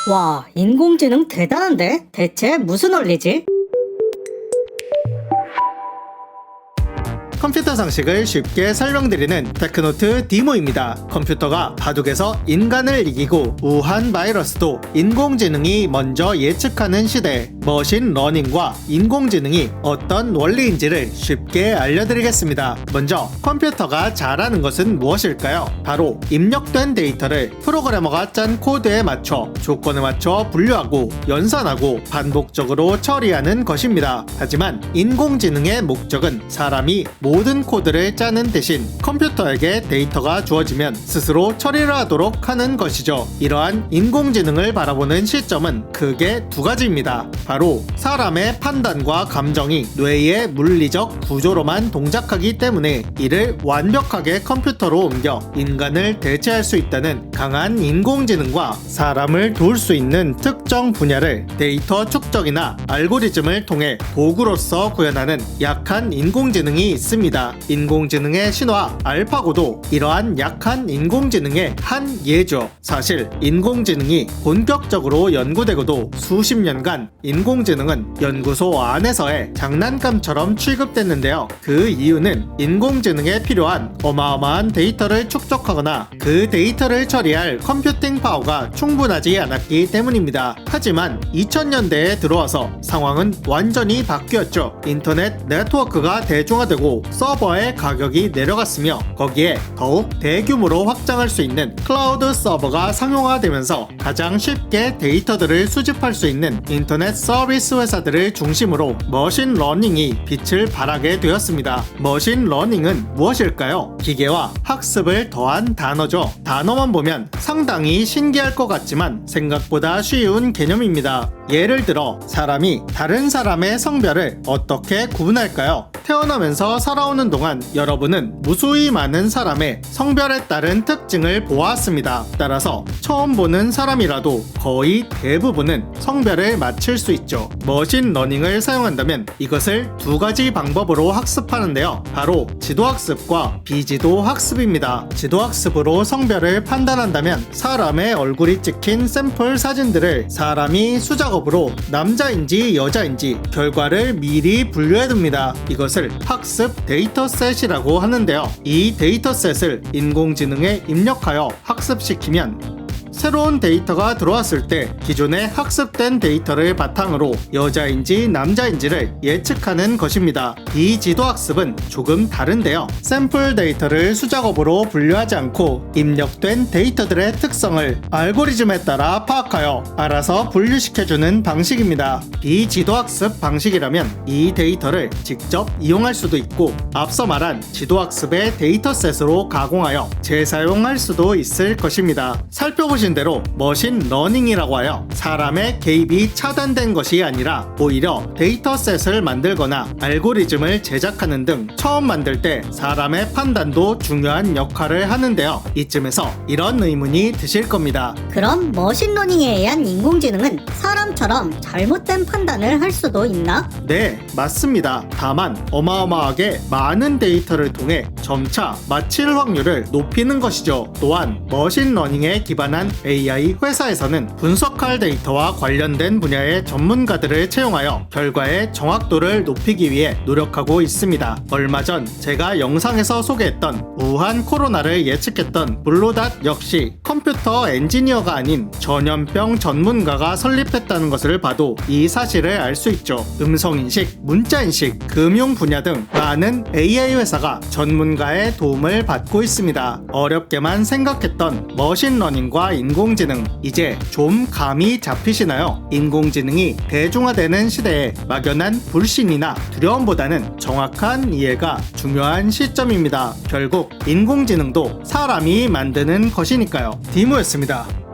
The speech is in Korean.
와, 인공지능 대단한데? 대체 무슨 원리지? 컴퓨터 상식을 쉽게 설명드리는 테크노트 디모입니다. 컴퓨터가 바둑에서 인간을 이기고 우한 바이러스도 인공지능이 먼저 예측하는 시대, 머신러닝과 인공지능이 어떤 원리인지를 쉽게 알려드리겠습니다. 먼저 컴퓨터가 잘하는 것은 무엇일까요? 바로 입력된 데이터를 프로그래머가 짠 코드에 맞춰 조건에 맞춰 분류하고 연산하고 반복적으로 처리하는 것입니다. 하지만 인공지능의 목적은 사람이 모든 코드를 짜는 대신 컴퓨터에게 데이터가 주어지면 스스로 처리를 하도록 하는 것이죠. 이러한 인공지능을 바라보는 시점은 크게 두 가지입니다. 바로 사람의 판단과 감정이 뇌의 물리적 구조로만 동작하기 때문에 이를 완벽하게 컴퓨터로 옮겨 인간을 대체할 수 있다는 강한 인공지능과 사람을 도울 수 있는 특정 분야를 데이터 축적이나 알고리즘을 통해 도구로서 구현하는 약한 인공지능이 있습니다. 인공지능의 신화 알파고도 이러한 약한 인공지능의 한 예죠. 사실 인공지능이 본격적으로 연구되고도 수십 년간 인공지능은 연구소 안에서의 장난감처럼 취급됐는데요. 그 이유는 인공지능에 필요한 어마어마한 데이터를 축적하거나 그 데이터를 처리할 컴퓨팅 파워가 충분하지 않았기 때문입니다. 하지만 2000년대에 들어와서 상황은 완전히 바뀌었죠. 인터넷 네트워크가 대중화되고 서버의 가격이 내려갔으며 거기에 더욱 대규모로 확장할 수 있는 클라우드 서버가 상용화되면서 가장 쉽게 데이터들을 수집할 수 있는 인터넷 서비스 회사들을 중심으로 머신러닝이 빛을 발하게 되었습니다. 머신러닝은 무엇일까요? 기계와 학습을 더한 단어죠. 단어만 보면 상당히 신기할 것 같지만 생각보다 쉬운 개념입니다. 예를 들어 사람이 다른 사람의 성별을 어떻게 구분할까요? 태어나면서 살아오는 동안 여러분은 무수히 많은 사람의 성별에 따른 특징을 보았습니다. 따라서 처음 보는 사람이라도 거의 대부분은 성별을 맞출 수 있죠. 머신러닝을 사용한다면 이것을 두 가지 방법으로 학습하는데요. 바로 지도학습과 비지도학습입니다. 지도학습으로 성별을 판단한다면 사람의 얼굴이 찍힌 샘플 사진들을 사람이 수작업으로 남자인지 여자인지 결과를 미리 분류해둡니다. 이것을 학습 데이터셋이라고 하는데요. 이 데이터셋을 인공지능에 입력하여 학습시키면 새로운 데이터가 들어왔을 때 기존에 학습된 데이터를 바탕으로 여자인지 남자인지를 예측하는 것입니다. 비지도학습은 조금 다른데요. 샘플 데이터를 수작업으로 분류하지 않고 입력된 데이터들의 특성을 알고리즘에 따라 파악하여 알아서 분류시켜주는 방식입니다. 비지도학습 방식이라면 이 데이터를 직접 이용할 수도 있고 앞서 말한 지도학습의 데이터셋으로 가공하여 재사용할 수도 있을 것입니다. 살펴보신 대로 머신러닝이라고 하여 사람의 개입이 차단된 것이 아니라 오히려 데이터셋을 만들거나 알고리즘을 제작하는 등 처음 만들 때 사람의 판단도 중요한 역할을 하는데요. 이쯤에서 이런 의문이 드실 겁니다. 그럼 머신러닝에 의한 인공지능은 사람처럼 잘못된 판단을 할 수도 있나? 네, 맞습니다. 다만 어마어마하게 많은 데이터를 통해 점차 맞힐 확률을 높이는 것이죠. 또한 머신러닝에 기반한 AI 회사에서는 분석할 데이터와 관련된 분야의 전문가들을 채용하여 결과의 정확도를 높이기 위해 노력하고 있습니다. 얼마 전 제가 영상에서 소개했던 우한 코로나를 예측했던 블루닷 역시 컴퓨터 엔지니어가 아닌 전염병 전문가가 설립했다는 것을 봐도 이 사실을 알 수 있죠. 음성인식, 문자인식, 금융 분야 등 많은 AI 회사가 전문가의 도움을 받고 있습니다. 어렵게만 생각했던 머신러닝과 인공지능, 이제 좀 감이 잡히시나요? 인공지능이 대중화되는 시대에 막연한 불신이나 두려움보다는 정확한 이해가 중요한 시점입니다. 결국 인공지능도 사람이 만드는 것이니까요. 디모였습니다.